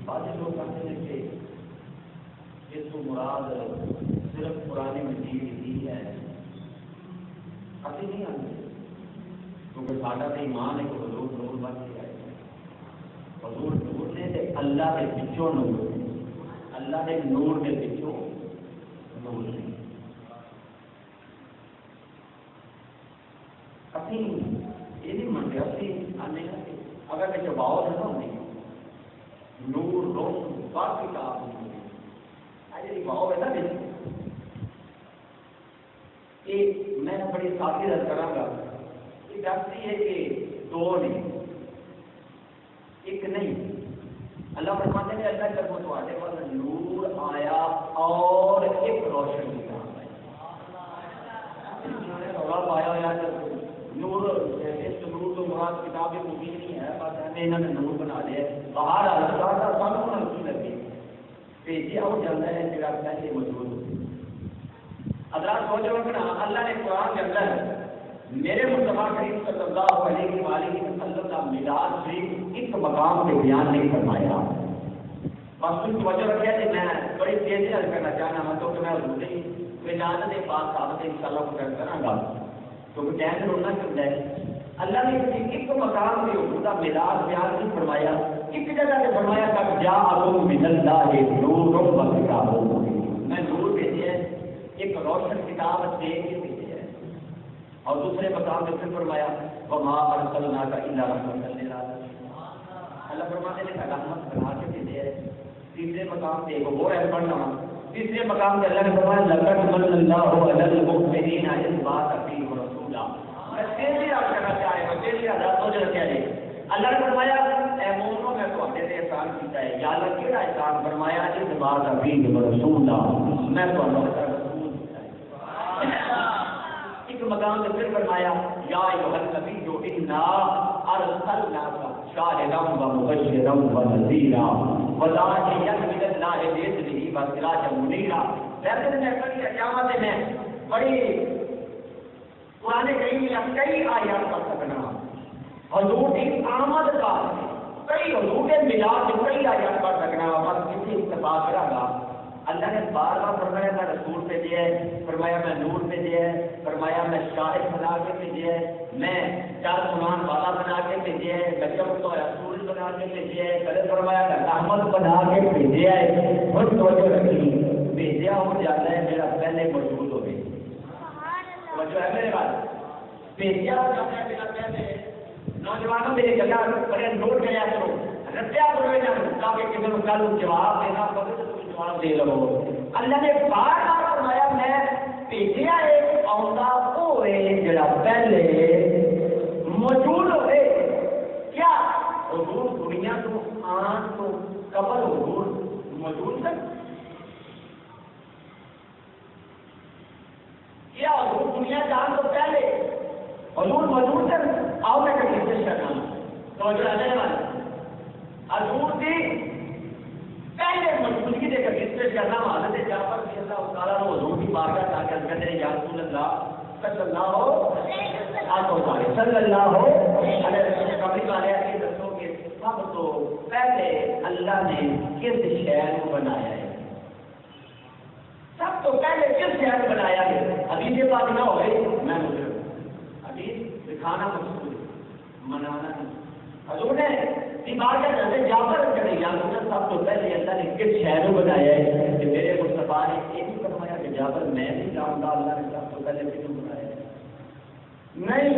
بعض لوگ کہتے ہیں کہ اس کو مراد صرف قرآن مجید ہی ہے، ابھی نہیں آتے کیونکہ ساڈا تو ایمان ہے کہ حضور نور بن کے آئے، حضور نور نے تے اللہ کے پچھوں نور، اللہ کے نور کے پچھوں نور نہیں۔ ابھی یہ نہیں منتے، ابھی آنے لگے اگر کہ چباؤ نہ ہوتی نور روشن باقی کتاب نہیں باؤ ہے نا یہ میں بڑی سادگی رد کروں گا، یہ دستی ہے کہ دو نہیں ایک نہیں۔ اللہ فرماتے ہیں اللہ جب تمہارے پاس نور آیا اور ایک روشن کتاب ہے، رولا پایا ہوا نور، اس نور تو مراد کتاب مبین نہیں ہے، بس انہوں نے نور بنا لیا باہر اللہ کا سب کو نظر لگے بھیجیا ہو جاتا ہے جگہ پہلے موجود ہوتی۔ حضرات سوچ رکھنا اللہ نے قرآن کے اندر میرے مصطفیٰ کریم صلی اللہ علیہ وآلہ وسلم کا میلاد شریف ایک مقام پہ بیان نہیں فرمایا، بس تم توجہ رکھے کہ میں بڑی تیزی سے کرنا چاہنا ہوں تو کہ میں حضور کی ولادت کے بعد صاحب انشاءاللہ کو کروں گا کیونکہ ٹائم رونا چلتا ہے۔ اللہ نے ایک مقام پہ حضور کا میلاد بیان نہیں فرمایا، ایک جگہ پہ فرمایا کہ جاءکم من اللہ نور و کتاب مبین، میں نور بھیجے ایک روشن کتاب دے کے بھیجے ہے، اور دوسرے مقام پہ پھر فرمایا وما ارسلناک الا رحمۃ للعالمین، اللہ فرماتے ہیں رحمت بنا کے بھیجے ہے۔ تیسرے مقام پہ ایک اور ہے پڑھنا، تیسرے مقام پہ اللہ نے فرمایا لقد من اللہ علی المؤمنین اذ بعث فیہم رسولا، میں تیزی سے کرنا چاہ رہا ہوں، تیزی سے سوچ رکھا جی اللہ نے فرمایا اے مومنو میں تمہارے سے احسان کیتا ہے، یا اللہ کیڑا احسان فرمایا اذ بعث فیہم رسولا، میں تمہارے رسول کیتا ہے۔ ایک مقام پہ پھر فرمایا یا ایھا النبی انا ارسلناک شاہدا و مبشرا و نذیرا وداعیا الی اللہ باذنہ وسراجا منیرا۔ ویسے میں کئی قیامت میں بڑی قرآن کریم میں کئی آیات پڑھ سکنا، حضور کی آمد کا کئی حضور کے میلاد میں کئی آیات پڑھ سکنا، بس کسی اتفاق کرا گا۔ اللہ نے بار بار فرمایا میں رسول بھیجے ہے، فرمایا میں نور بھیجے ہے، فرمایا میں شاہد بنا کے بھیجے ہے، میں چار سنان والا بنا کے بھیجے ہے، گجب تو رسول بنا کے بھیجے ہے، پہلے فرمایا کہ رحمت بنا کے بھیجے ہے۔ خود توجہ رکھی بھیجا ہو جاتا ہے میرا پہلے موجود ہو گئی، توجہ ہے میرے بات، بھیجا ہو جاتا ہے میرا پہلے۔ نوجوانوں میری جگہ بڑے نوٹ گیا کرو رٹیا کرو تاکہ کسی کو کل جواب دینا پڑے تو تم جواب دے لو۔ اللہ نے بار بار فرمایا میں بھیجیا ایک آؤندا ہوئے جڑا پہلے موجود ہوئے، کیا حضور دنیا تو آن تو قبل حضور موجود تھا، کیا حضور دنیا جان تو پہلے حضور موجود تھے؟ آؤ میں کہیں سے کرنا تو جو رہنے والا حضور کی پہلے موجودگی دے کر کس کرنا حضرت جعفر رضی اللہ تعالیٰ نے حضور کی بارگاہ جا کے کہتے ہیں یا رسول اللہ صلی اللہ علیہ وسلم کبھی والے یہ دسو کہ سب تو پہلے اللہ نے کس شہر کو بنایا ہے، سب تو پہلے کس شہر کو بنایا ہے؟ حدیث یہ بات نہ ہوئے میں مجھے حدیث دکھانا مشکل منانا نہیں۔ حضور نے بیمار کا جیسے جعفر کرے یا سب تو پہلے اللہ نے کس شہر کو بنایا ہے کہ میرے مصطفیٰ نے یہ بھی فرمایا کہ جعفر میں نہیں جانتا اللہ نے سب تو پہلے کیوں بنایا ہے؟ نہیں،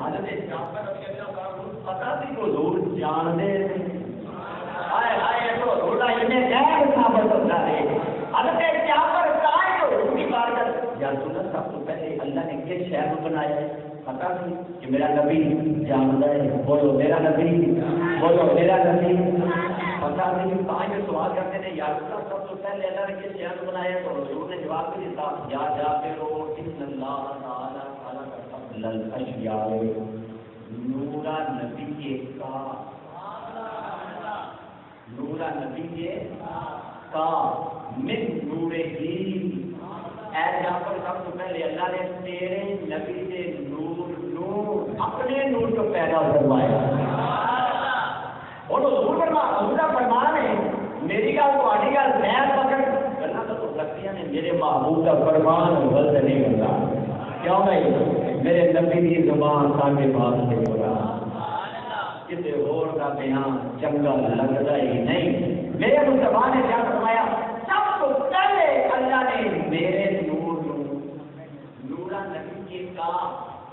حضرت جعفر رضی اللہ عنہ پتہ بھی کو حضور جانتے ہائے ہائے تو رولا انہیں غیر ثابت ہوتا ہے۔ حضرت جعفر کہا کہ حضور کی بارگاہ یا سنت سب تو پہلے اللہ نے کس شہر کو بنایا ہے؟ پتا نہیں کہ میرا نبی جانتا ہے، بولو میرا نبی، بولو میرا نبی پتا نہیں۔ پانچ سوال کرتے تھے یا سب تو پہلے اللہ نے کس شہر کو بنایا تو حضور نے جواب بھی دیتا یا جابر ان اللہ تعالی خلق قبل الاشیاء نورا نبی کا، نورا نبی کا من نور ہی، اے جعفر سب سے پہلے اللہ نے تیرے نبی سے نور اپنے نور کو پیدا کروایا۔ اور حضور فرمان ہے مانسا کے بعد سے برا کسی اور کا بیان چنگا لگتا ہی نہیں. میرے مصطفیٰ نے کیا فرمایا؟ سب کو پہلے اللہ نے میرے نور نورا نبی کے کہا.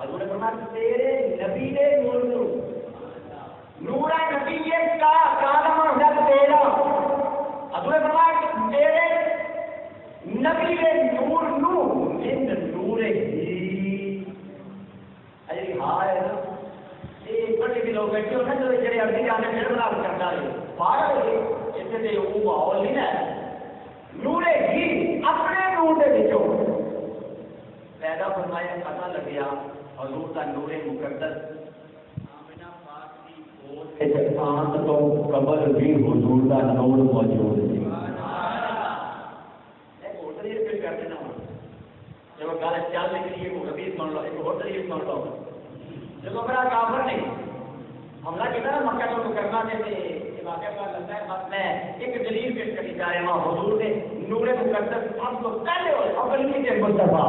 حضور نے فرمایا تیرے نبی نے نور نورا نبی کے کہا کالم حضرت تیرا. حضور نے فرمایا میرے نبی نے نور من نور ہی. ارے ہائے بڑے بھی لوگ بیٹھے ہوتے ہیں جڑے ارضی جانے پھر بنا کرتا ہے باہر اسے تے وہ ماحول نہیں ہے. نور ہی اپنے نور دے وچوں پیدا فرمایا. پتہ لگیا حضور کا نور مقدس آمنہ پاک کی گود وچ آن تو قبل بھی حضور کا نور موجود ہے. ایک اور طریقے سے کر دینا جب گل چل نکلی ہے وہ کبھی سن لو. ایک اور طریقے سن لو جب میرا کافر نہیں حملہ کیا نا مکہ کو کرنا تھے واقعہ کا لگتا ہے. بس میں ایک دلیل پیش کری جا رہا ہوں. حضور نے نور مقدس سب کو پہلے اولی کے مصطفیٰ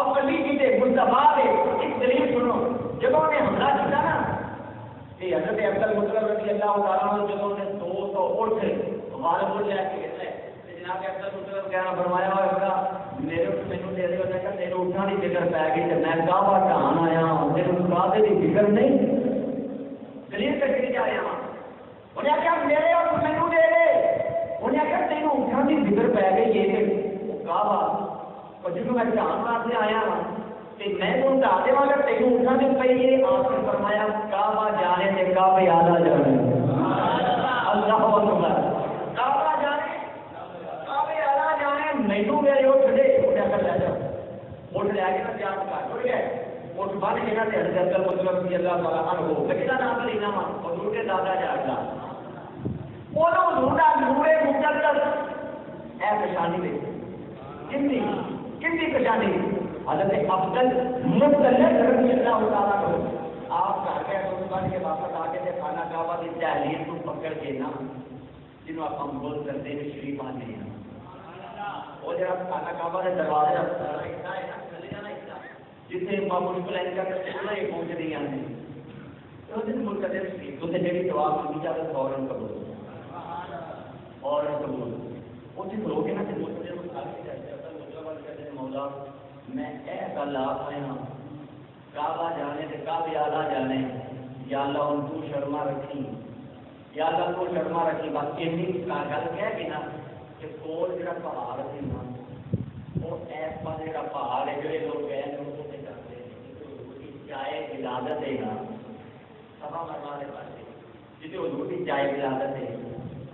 اولی کے مصطفیٰ نے ایک دلیل سنو. جب انہوں نے حملہ کیا نا کہ حضرت افضل مطلب رضی اللہ تعالیٰ عنہ جب انہوں نے 200 اٹھ غالب ہو جائے کہ جناب افضل مطلب کہنا فرمایا ہوگا میرے مینوں دے دیو تے میرے اٹھاں دی فکر پی گئی تے میں کعبہ ڈھان آیا میرے قاضے دی فکر نہیں. دلیل کٹی جا رہا ہوں. انہیں کہا میرے اور مینوں دے دے. انہیں کہا تینوں اٹھاں دی فکر پی گئی ہے کہ کعبہ اور جنوں میں ڈھان واسطے آیا ہاں تے میں توں ڈھا دیواں گا تینوں اٹھاں دی پئی ہے. آپ نے فرمایا کعبہ جانے تے کعبے آلا جانے. اللہ اکبر. کعبہ جانے کعبے آلا جانے مینوں میرے اٹھ دے. انہیں کہا لے جاؤ اٹھ لے کے نا تیار کر ٹھیک ہے. اٹھ بن کے نا تے حضرت مطلب رضی اللہ تعالیٰ عنہ ہو لیکن نام لینا وا حضور کے دادا جاتا اونوں حضور دا نور مقدس اے پہچانی دے کتنی پہچانی. حضرت افضل مطلب رضی اللہ تعالیٰ عنہ آپ گھر گئے تو بن کے واپس آ کے تے خانہ کعبہ دی دہلیز کو پکڑ کے نا جنوں آپ ہم بول کرتے ہیں شریف آتے ہیں وہ جڑا خانہ کعبہ دے دروازے دا حصہ ہے نا چلے جانا جتنے مشکل ہے کر ہی پہنچ رہی ہیں تو دن مقدس شریف تو جڑی دعا مانگی جائے فوراً قبول فوراً قبول. وہ جس لوگ ہیں نا کہ مولا میں اے گل آپ آیا کعبہ جانے تے کعبے آلا جانے یا اللہ ان کو شرما رکھی یا اللہ کو شرما رکھی. بس اینی گل کہہ کے نا کہ کول جڑا پہاڑ سی نا وہ ایس پاس جڑا پہاڑ ہے جڑے لوگ گئے نے وہ تے جاتے ہیں جائے ولادت ہے نا سبا مروا دے پاسے جتے حضور کی جائے ولادت ہے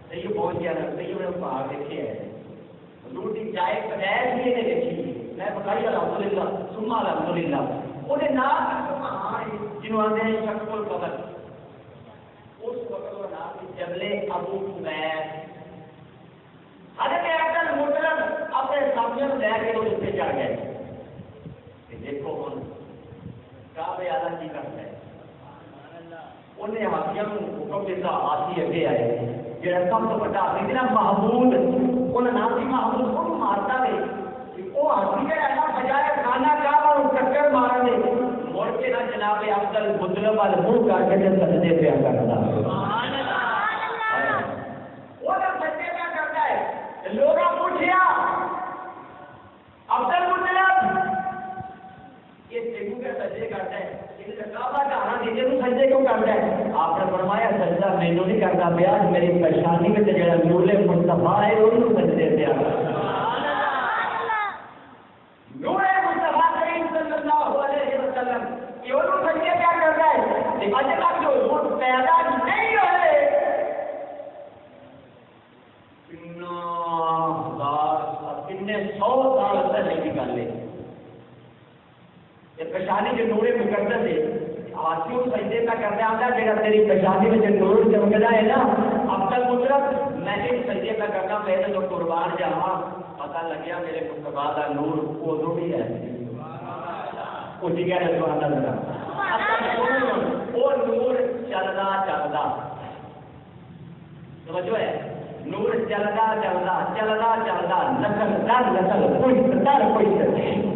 صحیح پہنچ گیا نا صحیح میں پہاڑ دیکھے ہے حضور کی جائے قدیر بھی نے دیکھی. میں بتائی الحمدللہ ثم الحمدللہ وہ نام جنہوں آتے ہیں شک القبر اس وقت وہ نام جبل ابو قبیس. حضرت افضل مطلب اپنے سامنے لے کے وہ اتنے چڑھ گئے کہ دیکھو ہوں کعبے والا کی کرتا ہے. انہیں ہاتھیوں کو حکم دیتا ہاتھی اگے آئے جڑا سب تو بڑا ہاتھی نا محمود انہیں نام سی محمود کو مارتا ہے وہ ہاتھی کا ایسا بجائے کھانا کعبہ چکر مارا دے مڑ کے نہ جناب افضل مطلب والے منہ کر کے سجدے پہ کرتا لوگ پوچھیا افضل مطلب یہ دیکھو کیا سجدے کرتا ہے سجدے کیوں کرتا ہے. آپ نے فرمایا سجدہ مینوں نہیں کرتا پیا میری پریشانی میں جڑا نور مصطفیٰ ہے انہوں سجدے پیا نور مصطفیٰ کریم صلی اللہ علیہ وسلم یہ انہوں سجدے کیا کرتا ہے. اج تک جو حضور پیدا نہیں ہوئے کتنے 100 سال پہلے کی گل ہے. یہ پریشانی جو نور مقدس ہے ہاتھیوں سجدے کا کرنے آتا ہے جگہ تیری پریشانی میں جو نور چمکنا ہے نا اب تک مطلب میں نے سجدے کا کرنا پہلے جو قربان جاواں پتہ لگیا میرے مصطفیٰ کا نور ادو بھی ہے وہ جگہ رسوان ذرا وہ نور چلتا چلتا توجہ ہے نور چلتا چلتا چلتا چلتا نسل در نسل کوئی در کوئی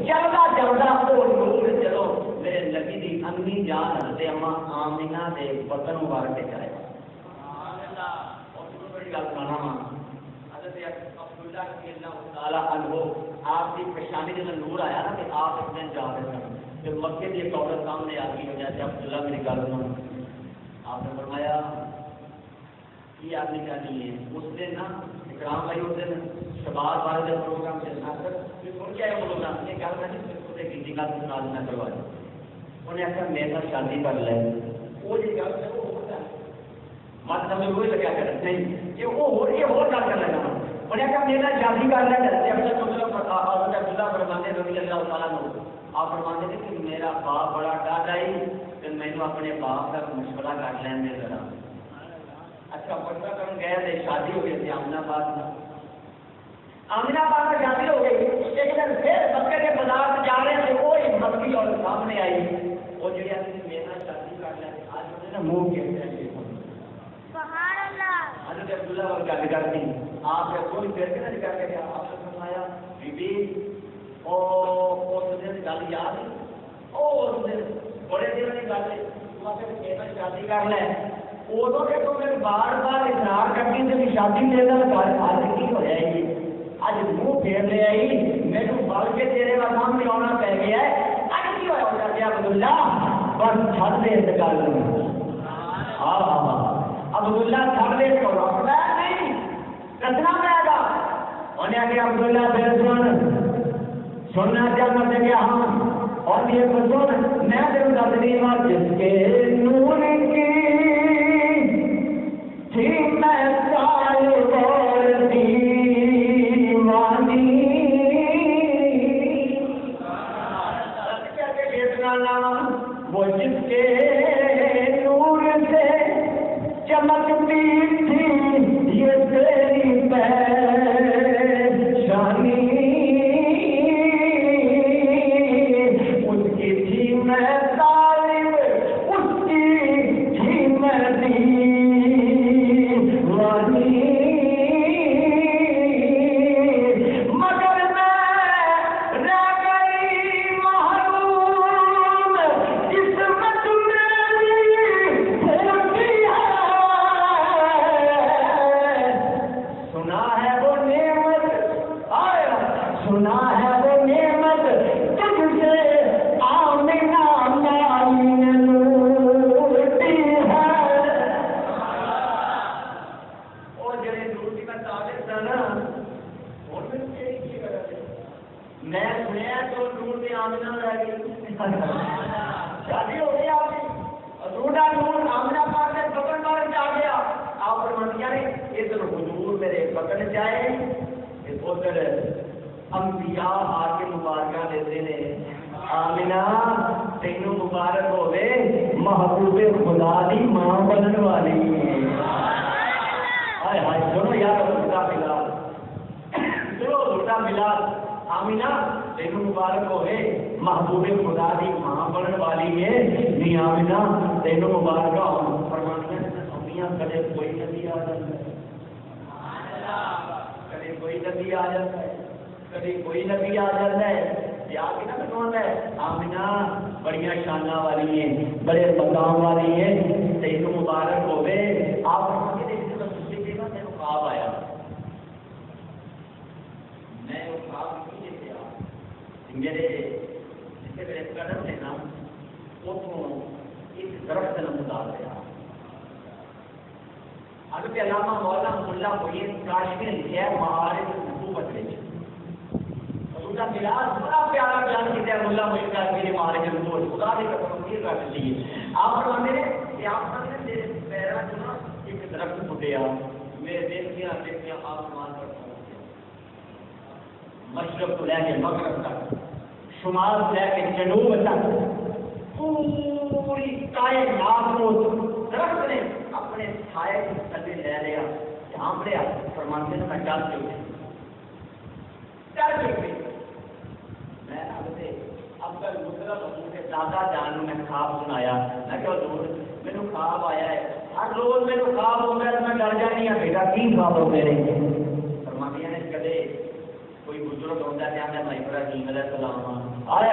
چلتا چلتا وہ نور چلو نبی دی امی جان حضرت اما آمینہ دے بدن مبارک کے جائے بڑی گل سنا حضرت عبداللہ رضی اللہ تعالیٰ عنہ آپ کی پیشانی جب نور آیا نا کہ آپ ایک دن جا رہے تھے کہ مکے کی ایک عورت سامنے آ گئی ہو جاتے عبداللہ میری گل سنو آپ نے فرمایا یہ آدمی کیا نہیں ہے اس دن نا اکرام بھائی اس دن شباب والے پروگرام سے سن کے آئے پروگرام یہ گل میں نہیں کسی گل سے نہ کروا دی انہیں آخر میرے ساتھ شادی کر لے وہ جی گل ہے وہ مت سمجھ وہی لگا کر نہیں یہ وہ گل کر لگا انہیں آخر میرے ساتھ شادی کر لے عبداللہ فرمانے رضی اللہ تعالیٰ عنہ آپ فرماتے تھے کہ میرا باپ بڑا ڈاٹ آئی کہ میں نے اپنے باپ کا مشورہ کر لینے ذرا اچھا مشورہ کرنے گئے تھے شادی ہو گئی تھی آمینہ آباد میں شادی ہو گئی ایک دن پھر مکے کے بازار سے جا رہے تھے وہ ایک مکی اور سامنے آئی وہ جو میرا شادی کر لیں آج مجھے نا منہ کے حضرت عبداللہ اور گل کرتی آپ نے کوئی پھر کے نہ کر کے آپ نے فرمایا بی بی اس دن گل یاد اس دن بڑے دن کی گل ہے میرا شادی کر لیں ادو کہ تو میرے بار بار اقرار کرتی تھی شادی میرے گھر آج کی ہو جائے گی اج منہ پھیر لے آئی میرے بل کے تیرے کا سامنے آنا پی گیا ہے اج کی ہوا ہو جاتی عبداللہ بس چھڑ دے اس گل ہاں عبداللہ چھڑ دے اس کو نہیں رکھنا پڑے گا انہیں آگے عبداللہ پھر سننا کیا مت گیا ہاں اور یہ سن میں تیرے دس نہیں ہوں جس کے نور کی تھی میں سال بول دیوانی وہ جس کے نور سے چمکتی تھی یہ تیری پہچانی اس کی تھی میں طالب اس کی تھی میں دیوانی مگر میں رہ گئی محروم قسمت میری ہوتی ہے سنا ہے وہ نعمت سنا ہے وہ نعمت تجھ سے آمینہ مائی نے لوٹی ہے اور جڑے لوٹی کا تعلق تھا نا اور میں سنیا تو نور میں آمینہ رہ گئی شادی ہو گئی آپ کی روڈا نور آمینہ پاک سے پکڑ مار جا گیا آپ فرمایا نہیں ادھر حضور میرے پکڑ جائے ادھر انبیاء آ کے مبارکہ دیتے ہیں آمینہ تینوں مبارک ہوئے محبوب خدا دی ماں بنن والی ہائے ہائے سنو یار روٹا بلال سنو روٹا بلال آمینہ تینوں مبارک ہوئے محبوب خدا دی ماں بنن والی ہے نہیں آمینہ تینوں مبارک ہو فرماتے ہیں امیاں کدے کوئی نبی آ جاتا ہے کدے کوئی نبی آ جاتا ہے کبھی کوئی نبی آ جاتا ہے یاد کی نا کون ہے آمینہ بڑیاں شانہ والی ہیں بڑے مقام والی ہیں تینوں مبارک ہوئے آپ خواب آیا میں وہ خواب نہیں دیکھا میرے جسے میرے قدم ہے نا اتوں ایک درخت نمود آ گیا حضرت علامہ مولانا ملا معین کاشمی نے لکھا ہے معارف النبوت میں بلال بڑا پیارا بیان کیا ہے ملا معین کاشمی نے معارف النبوت خدا کی قسم یہ کر دی آپ فرماتے ہیں کہ آپ نے میرے پیروں کو نا ایک درخت پھٹیا میرے دیکھتے آسمان پر مشرق کو لے کے مغرب تک شمال سے لے کے جنوب تک پوری کائنات کو درخت نے اپنے سائے کے تلے لے لیا جھانپ لیا فرماتے ہیں میں ڈر چکی میں اب تک مطلب حضور کے دادا جان میں خواب سنایا میں کہ حضور میرے خواب آیا ہے ہر روز میرے خواب ہو گیا میں ڈر جانی ہے بیٹا کی خواب ہو میرے فرماتے ہیں کدے کوئی بزرگ ہوتا ہے میں ابراہیم علیہ السلام آئے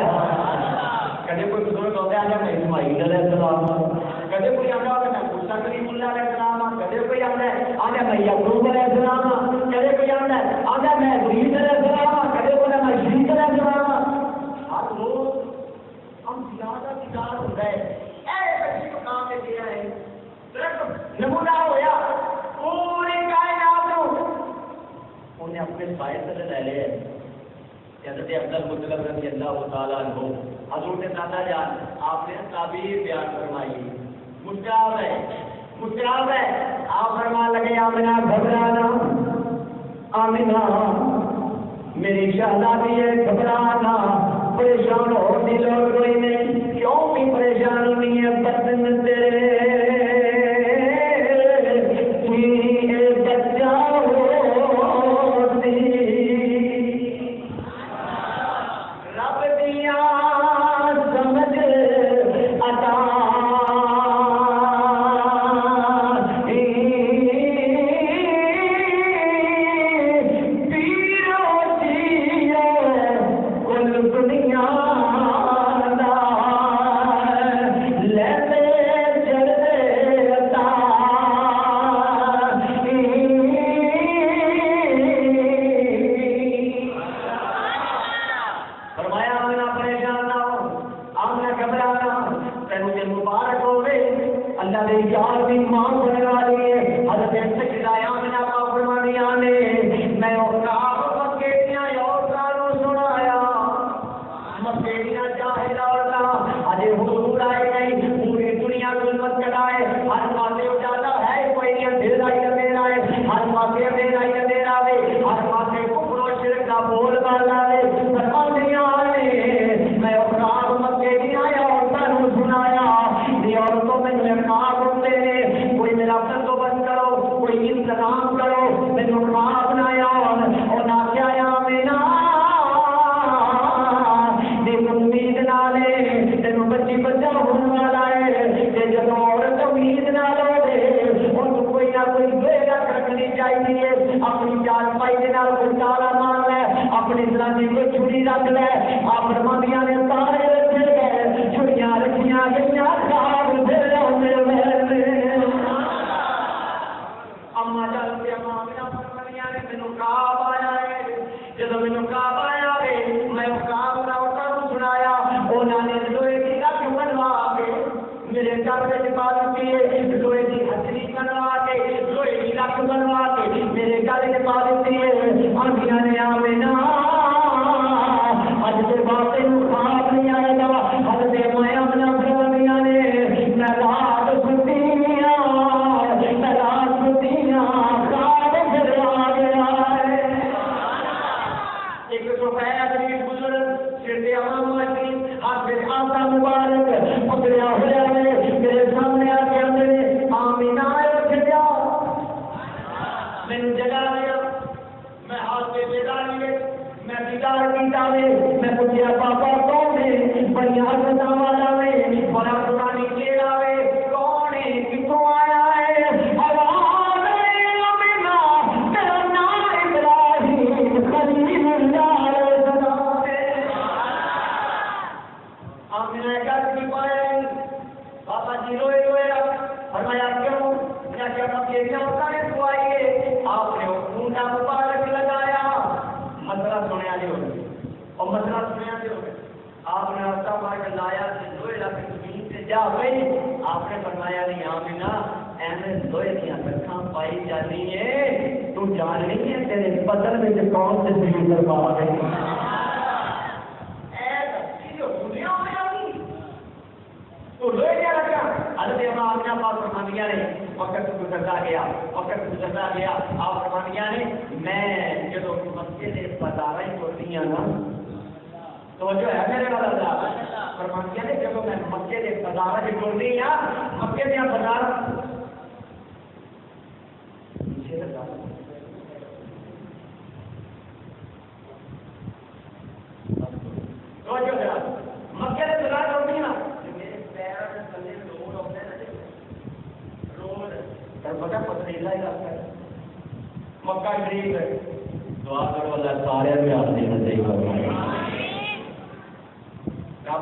کدے کوئی بزرگ ہوتا ہے میں اسماعیل علیہ السلام، کدے کوئی آتا ہے میں موسیٰ کلیم اللہ علیہ السلام، کدے کوئی آتا ہے میں یعقوب علیہ السلام، کدے کوئی آتا ہے میں ابراہیم علیہ السلام، کدے کوئی میں شیش علیہ السلام. ہر روز ہم زیادہ شکار ہو گئے ایسے مقام پہ گیا ہے صرف نمونہ ہوا پوری کائنات انہیں اپنے سائے سے لے لے. حضرت افضل مطلب رضی اللہ تعالیٰ عنہ حضور کے دادا جان آپ نے تعبیر بیان فرمائی مستعاب ہے آپ فرمان لگے آمنہ گھبرانا آمنہ میری شہزادی ہے گھبرانا پریشان ہونے لوگ کوئی نہیں کیوں بھی پریشان ہونی ہے پسند تیرے بچہ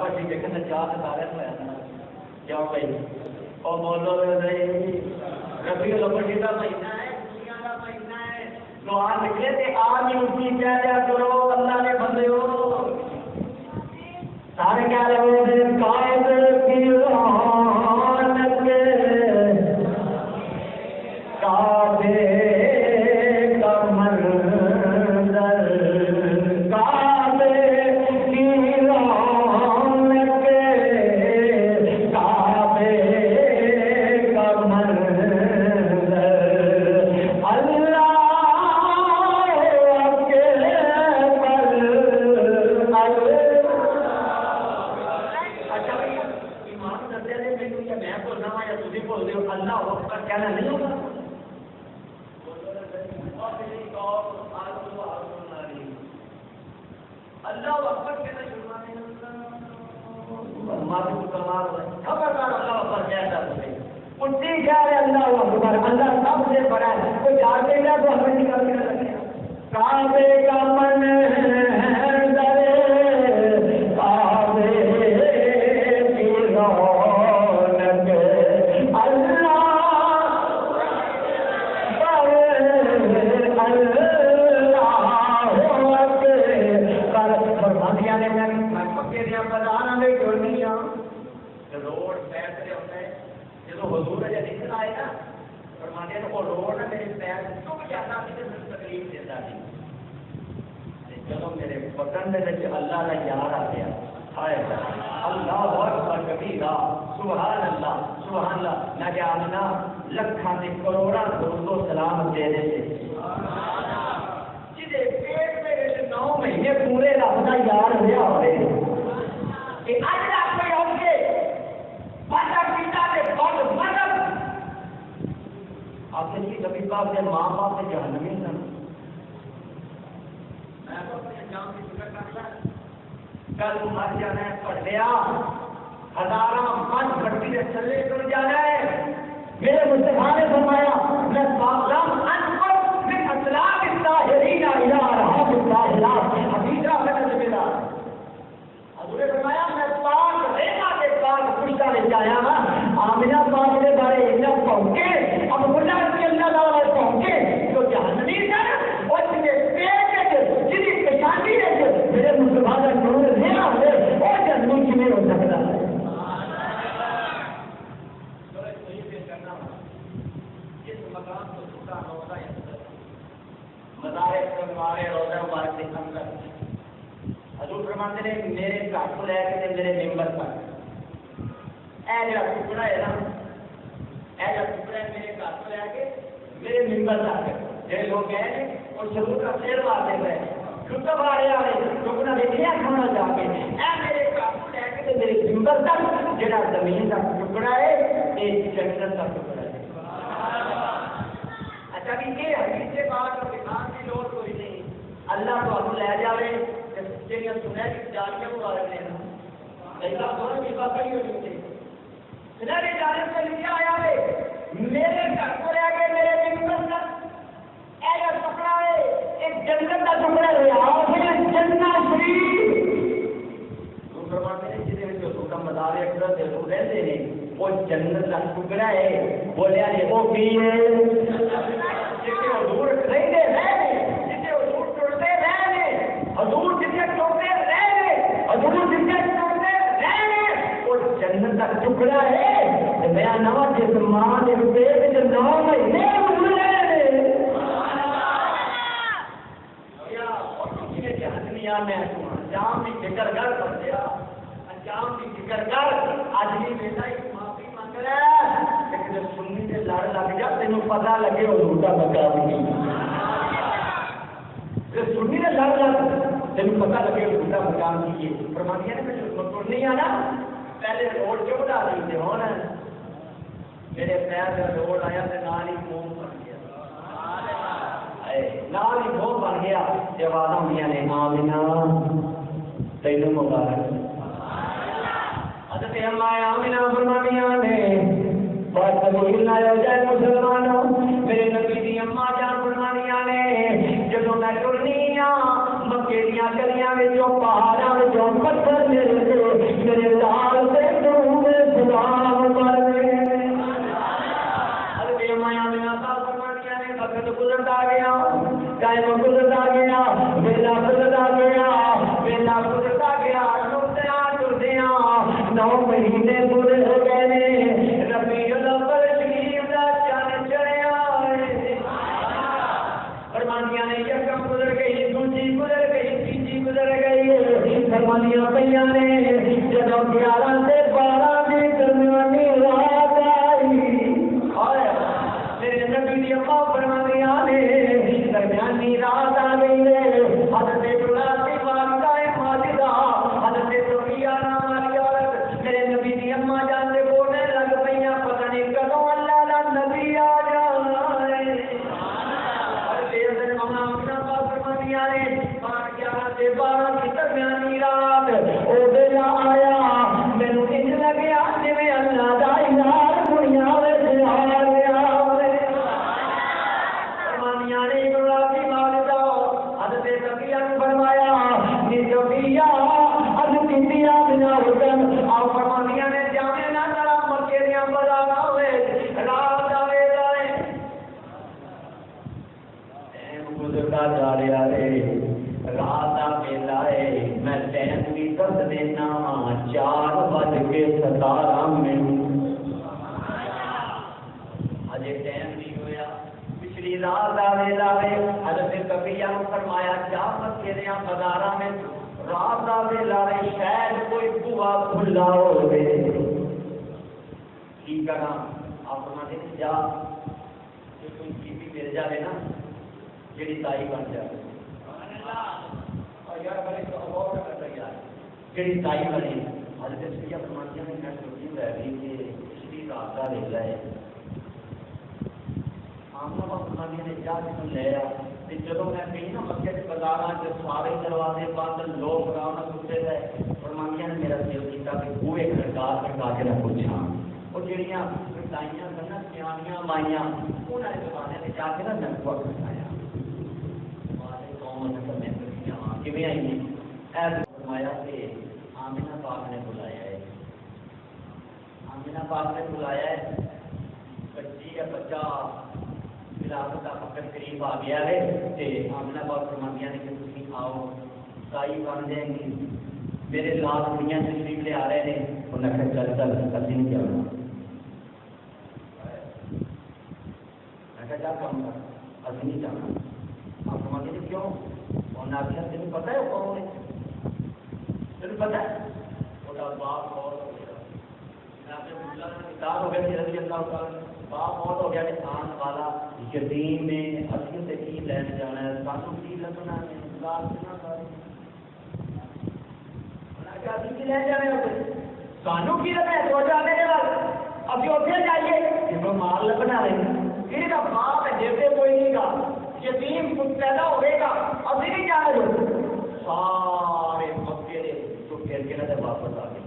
شاباش جی دیکھنا چاہ سارے ہویا کیوں بھائی اور بولو ربیع الاول کا مہینہ ہے دنیا کا مہینہ ہے تو آ نکلے تھے آج ہی اٹھی کہہ دیا کرو اللہ نے بندے ہو سارے کہہ رہے ہیں قائد کی رونق کعبے کا منظر کعبے کی رونق کعبے کا منظر اللہ کہنا نہیں ہوگا اللہ اکبر کہنا خبردار اللہ اکبر کہتا ہے اٹھتی کیا ہے اللہ اکبر اللہ سب سے بڑا ہے کوئی جانتے گا تو ہمیں نکال کے رکھے کعبے کا منظر کعبے کی رونق اللہ روڈ فیصلے ہوتے ہیں جب حضور ہے لکھن آئے نا فرماتے ہیں وہ روڈ ہے میرے پیر تو زیادہ تکلیف دیتا تھی چلو میرے پکڑ میں اللہ کا یار آ گیا اللہ اکبر کبیرہ سبحان اللہ نہ کہ آمنا لکھاں سے کروڑاں درود و سلام دے دے جدے پیٹ میں 9 مہینے پورے رب کا یار ہوا ہوئے کہ اج رب کوئی ہو کے باٹا پیتا دے بہت مدد آپ نے کبھی باپ سے ماں باپ سے جہنمی سن میں تو اپنے جان کی فکر کرتا کل مر جانا ہے پڑھ لیا ہزاراں من بٹی سے چلے کر جانا ہے میرے مصطفیٰ نے فرمایا میں لم انفر من اسلام الطاہرین الی ارحام الطاہرات حدیثہ میں میرا حضور نے فرمایا میں پاک رہنا کے پاک پوچھتا لے جایا نا آمنہ پاک کے بارے اتنا پہنچے اب بلا کے اللہ تعالیٰ پہنچے جو جہنمی تھا اور جنہیں پیٹ جنہیں پچھانی ہے میرے مصطفیٰ کا نور لینا ہے اور جہنمی کی میں ہو سکتا ہے مدارس فرمانے روزہ مبارک کے اندر حضور فرماتے ہیں میرے گھر کو لے کے میرے ممبر پر اے جڑا ٹکڑا ہے نا اے جڑا ٹکڑا ہے میرے گھر کو لے کے میرے ممبر تک جڑے لوگ گئے اور ضرور کا شیر مارتے ہوئے جھوٹا بارے والے ٹکڑا دیکھیا کھانا جا کے اے میرے گھر کو لے کے میرے ممبر تک جڑا زمین کا ٹکڑا ہے یہ جنت کا ٹکڑا ہے اچھا بھی یہ حدیث سے بات اور کتاب کی لوڑ کوئی نہیں اللہ تو آپ لے جاوے جنہیں سنہ کی جانیاں مبارک لینا ایسا سونا کی بات کری ہوئی تھی سنہ کی جانب سے لکھا آیا ہے میرے گھر کو لے کے میرے ممبر تک ایسا ٹکڑا ہے ایک جنت کا ٹکڑا ہے آپ جنت شریف وہ فرماتے ہیں جنہیں جو حکم مدار اکبر سے لوگ رہتے ہیں وہ جنت کا ٹکڑا ہے بولیا یہ وہ بھی ہے جسے حضور رہتے رہے جسے حضور ٹوٹتے رہے حضور جسے ٹوٹتے رہے حضور جسے ٹوٹتے رہے وہ جنت کا ٹکڑا ہے میرا نو جس ماں کے پیٹ میں 9 مہینے گزرے میں انجام کی فکر کر بندے انجام کی فکر کر اج بھی بیٹا معافی منگ رہا لیکن سنی سے لڑ لگ جا تینوں پتا لگے حضور کا مقام نہیں سنی سے لڑ لگ تینوں پتا لگے حضور کا مقام نہیں ہے فرمایا نے میں نہیں آنا پہلے روڈ کیوں بنا دی تھے ہونا میرے پیر سے روڈ آیا تو نال ہی موم بن گیا نال ہی موم بن گیا جواب ہوئی نے آمینہ تینوں مبارک حضرت اما آمینہ فرمانیاں نے بات قبول نہ ہو جائے مسلمانوں میرے نبی دی اما جان فرمانیاں نے جدوں میں ٹرنی مکے دیاں گلیاں وچوں پہاڑاں وچوں پتھر میرے وقت گزرتا گیا، ٹائم گزرتا گیا، ویلا گزرتا گیا، ویلا گزرتا گیا، ٹردیا 9 مہینے پورے ہو گئے نے، ربیع الاول شریف دا چن چڑھیا فرمانیاں نے یکم گزر گئی، دوسری گزر گئی، تیسری گزر گئی، فرمانیاں پہ نے جب 11 سے 12 کے درمیانی رات آئی، میرے نبی دی اماں فرمانیاں نے درمیانی رات آ گئی ہے، حضرت ابراہیم کی والدہ ماجدہ حضرت صفیہ نام والی عورت میرے نبی دی اماں جان دے بولنے لگ پئیاں، پتہ نہیں کدوں اللہ دا نبی آ جانا ہے۔ درمیانی رات او ویلا آیا، مینو انج لگیا جویں اللہ دا الہ دنیا وچ آ گیا۔ فرمانیاں نے ابراہیم والدہ حضرت صفیہ نے فرمایا کہ صفیہ حضرت بیا بنا حکم اور فرمانیاں نے جانے نہ کرا مکے دیاں بازاراں وچ رات دا ویلا ہے، ٹائم گزرتا جا رہا ہے، رات کا ویلا ہے، میں ٹائم بھی دس دینا 4:17 اجے ٹائم نہیں ہوا، پچھلی رات کا ویلا ہے۔ حضرت صفیہ نے فرمایا جا مکے دیاں بازاراں میں رات کا ویلا ہے، شاید کوئی بوا کھلا ہوے، کی کراں؟ اپنا دن جا کوئی بیوی مل جائے نا جیڑی تائی بن جائے، جیڑی تائی بنی۔ حضرت صفیہ فرماتی ہیں میں سوچی رہ گئی کہ پچھلی رات کا ویلا ہے، آمنا باپ فرماتی نے جا کے لے آ، جدوں میں گئی نا مکے کے بازاراں چ سارے دروازے بند، لوگ آرام نال ستے رہے، فرماتی نے میرا دل کیتا کہ بوئے کھڑکا کے نہ پوچھاں، وہ جڑیاں تائیاں سن سیاںیاں مائیاں انہاں دے زمانے تے جا کے نا نقوہ کھڑکایا، مارے قوم نے کرنے کیویں آئی اے فرمایا کہ آمنہ پاک نے بلایا ہے، آمنہ پاک نے بلایا ہے، بچی یا بچہ خلافت کا وقت قریب آ گیا ہے، تے آمنہ پاک فرماتی ہیں کہ تم آؤ تائی بن جائیں گی، میرے لال کڑیاں تشریف لے آ رہے ہیں، انہوں نے کہا چل چل اسی نہیں جانا، میں کہا جا کام کر اسی نہیں جانا، آپ فرماتی ہیں کیوں؟ انہوں نے آخیا تمہیں پتہ ہے وہ کون ہے؟ تمہیں پتہ ہے وہ باپ بہت ہو گیا، ہو گیا رضی اللہ تعالیٰ، باپ بہت ہو گیا کہ آن والا یتیم میں اصل سے کی لین جانا ہے، سانو کی لگنا ہے، سانو کی لگنا ہے، تو جانے کے بعد ابھی اتنے جائیے جب مال لگنا ہے، یہ کا باپ ہے جیسے کوئی نہیں گا، یتیم پیدا ہوئے گا، ابھی نہیں جانا جو سارے مکے جو پھر کے نظر واپس آ گئے۔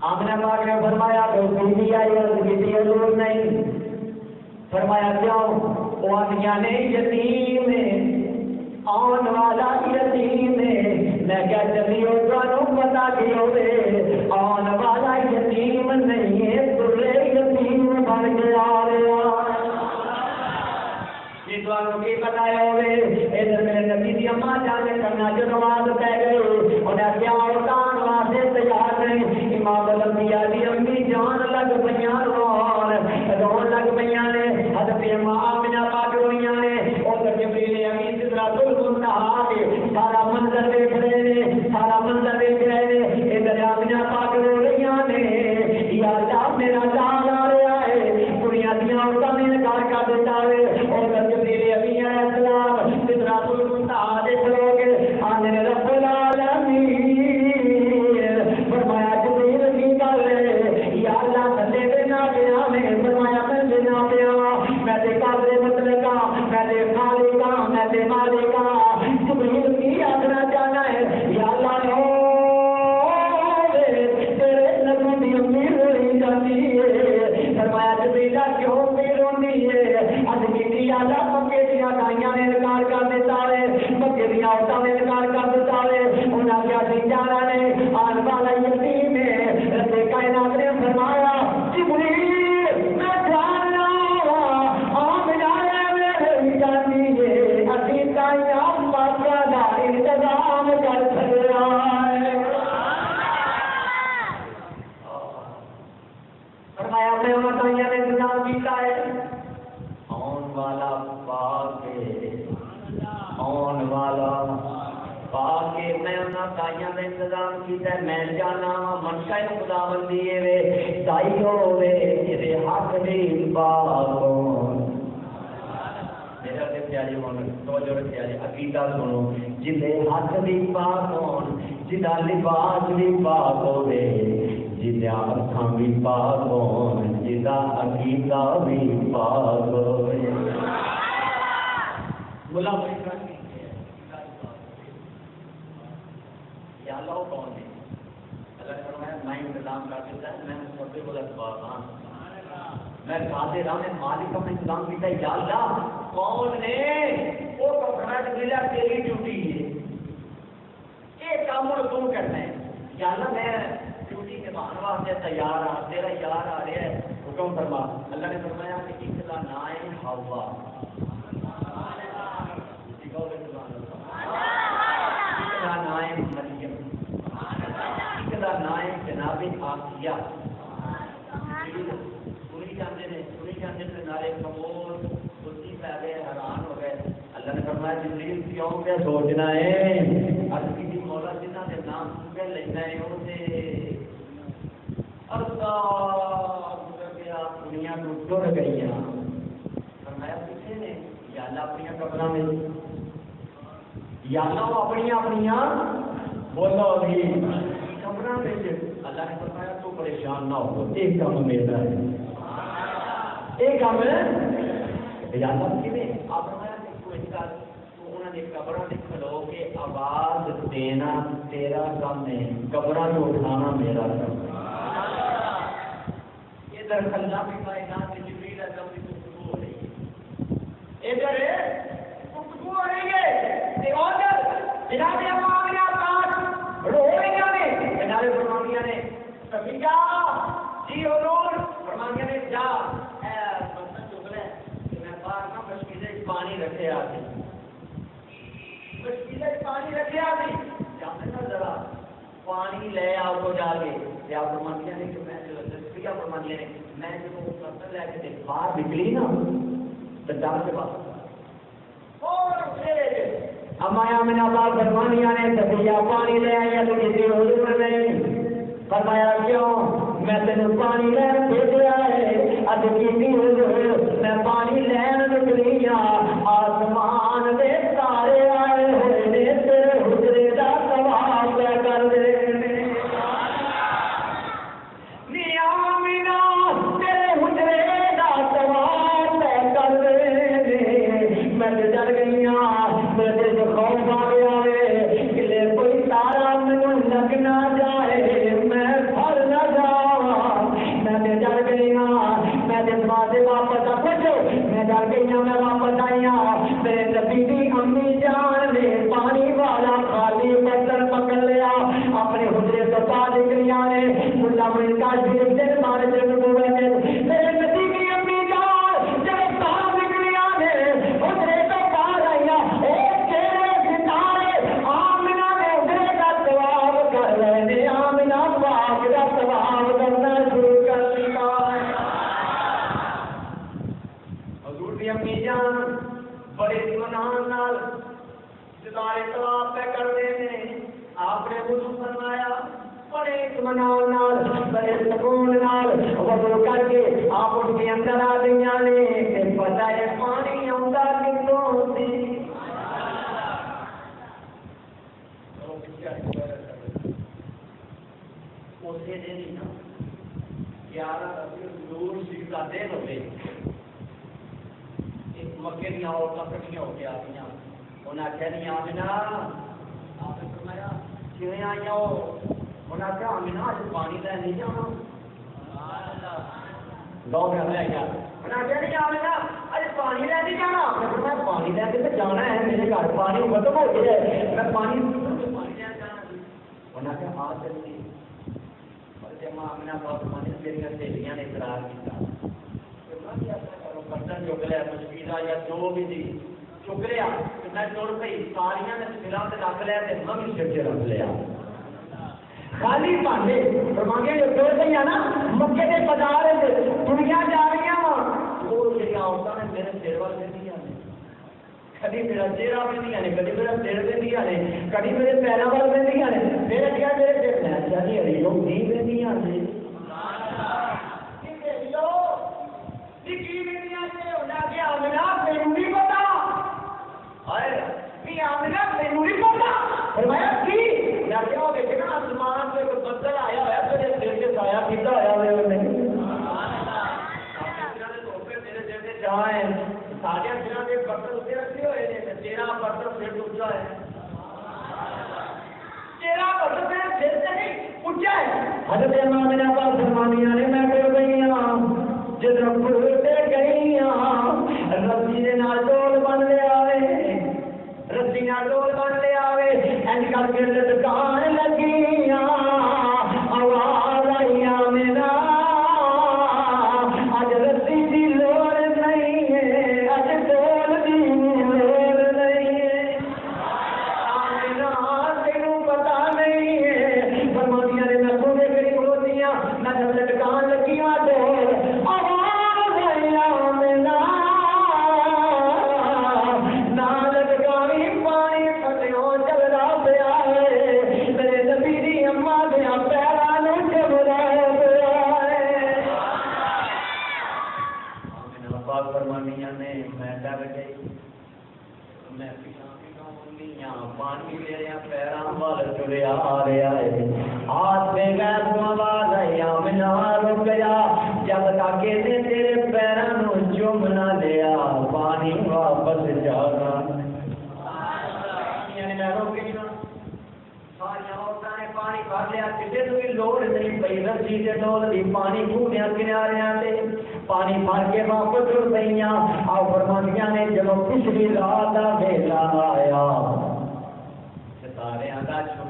آمنہ پاک نے فرمایا کہ بیوی آئی اور کسی حضور نہیں، فرمایا کیوں؟ وہ آدمیاں نے یتیم آن والا یتیم میں کیا چلیو تمہیں پتا کی ہوئے آن والا یتیم نہیں ہے، ترے یتیم بن کے آ رہا جی تمہیں کی بتایا ہوئے، ادھر میرے نبی دی اماں جانے کرنا جو نماز پہ گئے انہیں کیا اٹھان واسطے تیار نہیں، امام الانبیاء دی امی جان لگ پئیاں رون لگ پئیاں نے، حضرت اماں آمنہ پاک روئیاں نے، ادھر جبریل امین سدرۃ المنتہا کے سارا منظر دیکھ رہے ہیں، سارا منظر دیکھ رہے ہیں، ادھر آمنہ پاک رو رہیاں نے، یا اللہ میرا لال آ رہا ہے، دنیا دیاں عورتاں نے انکار کر دیتا ہے، ادھر جبریل امین علیہ السلام سدرۃ المنتہا دے کھلو کے آنے رب العالمین فرمایا جبریل کی گل ہے، یا اللہ تھلے دے نہ پیا میں، فرمایا میں دے نہ پیا آن والا پاکے آن والا پاکے میں انہاں تائیاں کا انتظام کیتا ہے میں جانا منشا خدا بندی وے تائی ہوے جے حق دی پاک میرا تے پیاری ہون توجہ رکھیا جی عقیدہ سنو جے حق دی پاک ہون جدا لباس بھی پاک ہوے جدا اکھاں بھی پاک ہون جدا عقیدہ بھی پاک ہوے بولا یا اللہ کون ہے اللہ نے فرمایا میں انتظام کر دیتا ہے میں مصطفی کو اسباب ہاں میں قادر ہوں میں مالک کا انتظام کیتا ہے یا اللہ کون نے وہ کپڑا ملا تیری ڈیوٹی ہے یہ کام تم کرنا ہے یا اللہ میں ڈیوٹی نبھانے واسطے تیار ہوں تیرا یار آ رہا ہے حکم فرما اللہ نے فرمایا کہ ایک کا نام ہے حوا نائم جناب آسیہ سنی جاتے ہیں نارے کمول خودی پہ گئے حیران ہو گئے اللہ نے فرمایا جبریل کیوں کیا سوچنا ہے اب کسی مولا جنہ کے نام پہ لینا ہے اسے دنیا کو ٹر گئی فرمایا پیچھے نے یا اللہ اپنی قبروں میں یا اللہ اپنی بولو بھی اللہ نے فرمایا تو پریشان نہ ہو ایک کام میرا ہے ایک کام ہے اللہ کیویں آپ فرمایا کہ کوئی کا انہوں نے قبروں میں کھلو کے آواز دینا تیرا کام ہے قبروں کو اٹھانا میرا کام ہے ادھر اللہ کی کائنات میں جبریل اعظم کی گفتگو ہو رہی ہے ادھر گفتگو ہو رہی ہے ادھر جناب امامیا پاک رو رہی ہیں جناب فرمانیہ نے صفیہ جی حضور فرمانیہ نے جا اے بندہ چگلے کہ میں باہر نہ مشکلے پانی رکھے آتی مشکلے پانی رکھے آتی جانے نا ذرا پانی لے آؤ تو جا کے یا فرمانیہ نے کہ میں جو صفیہ فرمانیہ نے میں جو برتن لے کے باہر نکلی نا تو ڈر کے بعد اور امایا میں آباد فرمانیہ نے صفیہ پانی لے آئی تو کسی حضور نے فرمایا کیوں میں تینوں پانی لین بھیجا ہے اج کسی حضور میں پانی لین نکلی آسمان دے تارے آئے ہوئے نے تیرے حجرے دا ثواب کر دے مکے دیا عورتیں کٹھیاں ہو کے آ گئی انہیں آخیا نہیں آمنا آپ نے فرمایا کیویں آئی ہو انہیں آخیا آمنا اج پانی لے نہیں جانا دو گھر لے گیا انہیں آخیا نہیں آمنا اج پانی لے نہیں جانا آپ نے فرمایا پانی لے کے تو جانا ہے میرے گھر پانی ختم ہو گیا ہے میں پانی لے جانا انہیں آخیا آ چلتی جب آمنا بہت پانی میری سہیلیاں نے اقرار کیا برتن چک لیا مشکل یا جو بھی تھی چک لیا میں تر پی ساریاں نے سرا سے رکھ لیا میں بھی سر سے رکھ لیا خالی بانڈے فرمانے جو تر پہ نا مکے کے بازار دنیا جا رہی جڑیاں عورتاں نے میرے سر وال وہدیاں نے کدی میرا چہرہ وہدیاں نے کدی میرا سر وہدیاں نے کدی میرے پیراں وال وہدیاں نے میرے کیا میرے سر میں چاہیے ہری لوگ نہیں وہدیاں نے فرمایا کی میں کیا ہو گیا نا آسمان سے کوئی بدل آیا ہوا تو سر سے سایہ کیتا ہوا ہوا نہیں میرے سر سے جہاں ہے سارے سروں کے برتن اتنے رکھے ہوئے ہیں تیرا برتن سر اونچا ہے تیرا برتن میرے سر سے نہیں اونچا ہے حضرت امام میرا پاس فرمانیاں نے میں کر گئی ہوں جب پھرتے گئی ہوں رسی نے نال ڈول بن لیا رسی نال ڈول بن لیا اینج کر کے لٹکان لگی آواز آئی میرا اج رسی کی لوڑ نہیں ہے اج ڈول کی لوڑ نہیں ہے تینوں پتا نہیں ہے فرمانیاں نے میں سونے کری ہوتی ہوں میں جب لٹکان لگی ہوں ڈول آواز آئی میرا نہ لٹکانی پانی پتیوں چل رہا پیا ہے میرے نبی دی اما دیا پیروں نے چبرا پیا ہے پاک فرمانیاں نے میں ڈر گئی میں پانی میرے پیروں وال چڑیا آ رہا ہے ہاتھ میں غیر آواز آئی منا رک گیا جب تک نے تیرے پیروں چوم نہ لیا پانی واپس جانا میں روک گئی ساری عورتوں نے پانی بھر لیا کسی کو بھی لوڑ نہیں پی رسی سے ڈول دی پانی گھومیا کنارے سے پانی بھر کے واپس اڑ گئی آ فرمانیاں نے جب پچھلی رات کا ویلا آیا ستارے کا چھٹ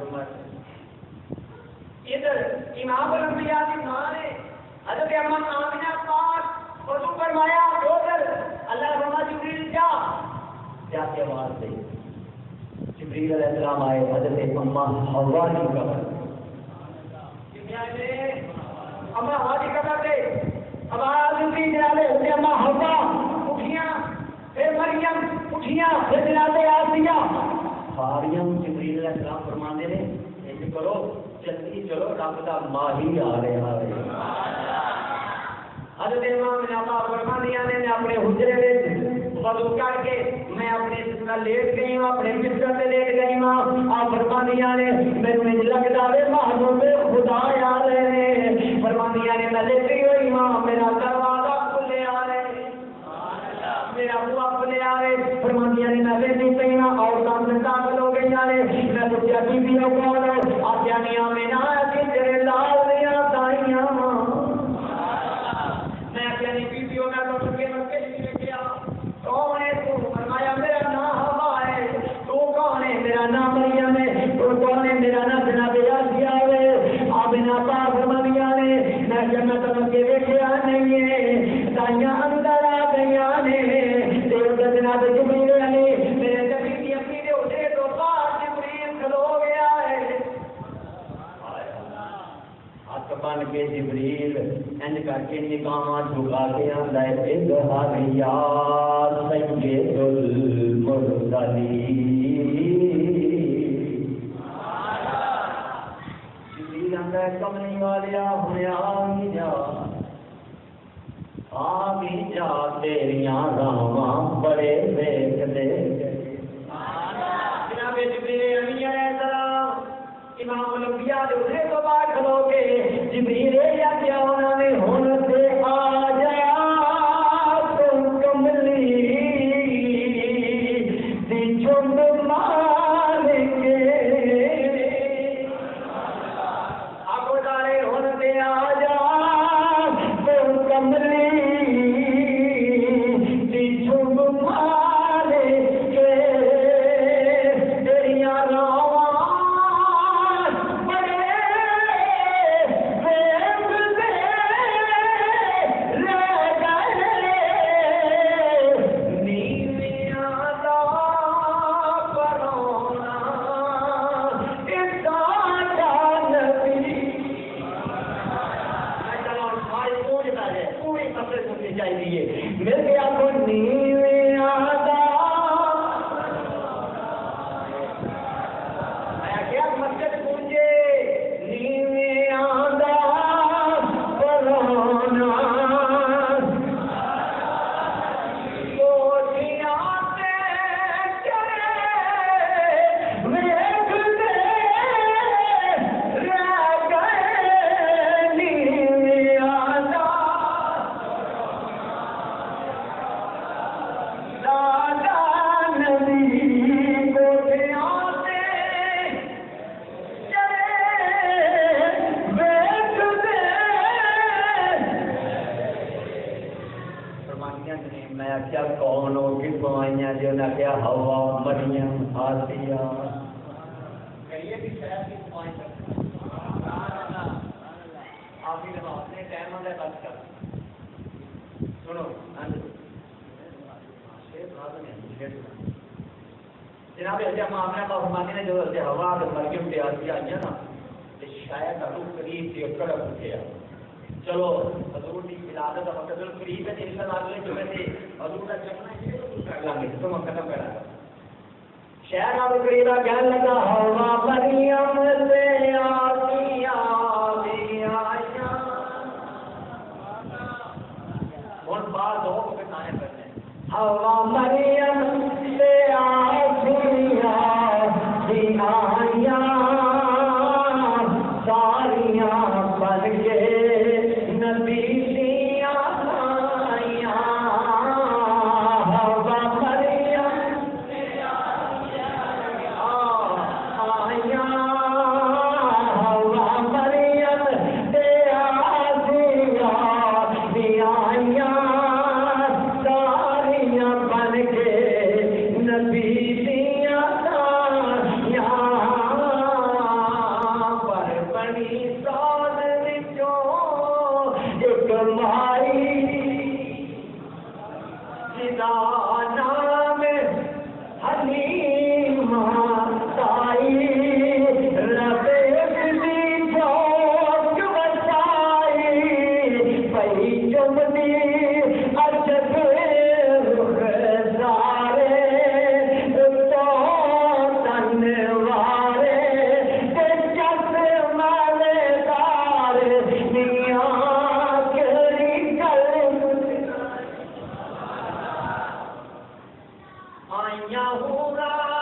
ادھر امام الانبیاء کی ماں نے حضرت اماں آمنہ پاک وضو فرمایا ادھر اللہ فرما جبریل جا کے آواز دی جبریل علیہ السلام آئے حضرت اماں حوا کی قبر اماں حوا کی قبر دے اب آدمی جنابے حضرت اماں حوا اٹھیاں پھر مریم اٹھیاں پھر جنابے آسیہ ساریاں جبریل علیہ السلام فرماندے نے ایک کرو جلدی چلو رب دا ماہی آ رہا ہے حضرت امام جناب فرماندیاں نے اپنے حجرے وچ وضو کر کے میں اپنے بستر لیٹ گئی ہوں اپنے بستر پہ لیٹ گئی ہوں آپ فرماندیاں نے میرے لگتا ہے محبوب خدا آ رہے ہیں فرماندیاں نے میں لیٹی ہوئی ہوں میرا دروازہ کھلے آ رہے میرا بوا کھلے آ رہے فرماندیاں نے میں لیٹی پئی ہوں اور کام سے داخل ہو گئی میں پوچھا بی بی کون ہو آخیا نہیں میں نہ تیرے لال دیاں دائیاں میں آخیا نہیں بی بی میں تو کے لکھیا کون ہے تو فرمایا میرا نام ہوا ہے تو کون ہے میرا نام مریم ہے تو کون ہے میرا نام جناب آسیہ ہے آپ نے پاک فرمایا نے میں جنت کے دیکھا نہیں ہے دائیاں اندر آ گئیاں نے دیو جناب جبریل علیہ میرے نبی کی اپنی دے اٹھے تو باہر جبریل کھلو گیا ہے ہاتھ بن کے جبریل انج کر کے نگاہاں جھکا کے آندا ہے اظہار یا سید المرسلین جبریل آندا ہے کملی والیا ہن آ بھی جا تیریاں راواں بڑے دیکھ دے جناب جبریل علیہ السلام امام الانبیاء دے اٹھے تو بعد کھلو کے جبریل یا کیا انہوں نے ہن سے آ جا تو کملی دی چند مار کے آپ دارے ہن سے آ جا تو کملی دی چند مار کے تیریاں راواں بڑے میں کیا کون ہو کہ پوائیاں جو نہ کیا ہوا مریم آسیہ کہیے کہ شاید کی پوائیں آپ ہی لگا اپنے ٹائم والے بات کر سنو جناب ایسے معاملہ کا فرماتے ہیں جو ہوا مریم پہ آسیہ آئی نا شاید ابو قریب سے کڑک اٹھیا چلو حضور کی ولادت کا وقت قریب ہے ان شاء اللہ جو ہے حضور کا چلنا ہے کر لیں گے تو ہم ختم کرا شاید ابو قریب کہنے لگا ہوا مریم سے آسیہ بھی آیا اور بعد دو کو بتانے کرتے ہیں ہوا مریم سے آسیہ بھی آیا بن کے نبی دیا آیا ہوا مریم آیا ہوا مریم دیا دیا آیا ساریاں بن کے نبی دیا پر بڑی نام حلیمہ تائی رب بھی چوک بسائی پئی چمنی اچھے رخ سارے تو تن وارے چس مالے دار میاں آیا ہو رہا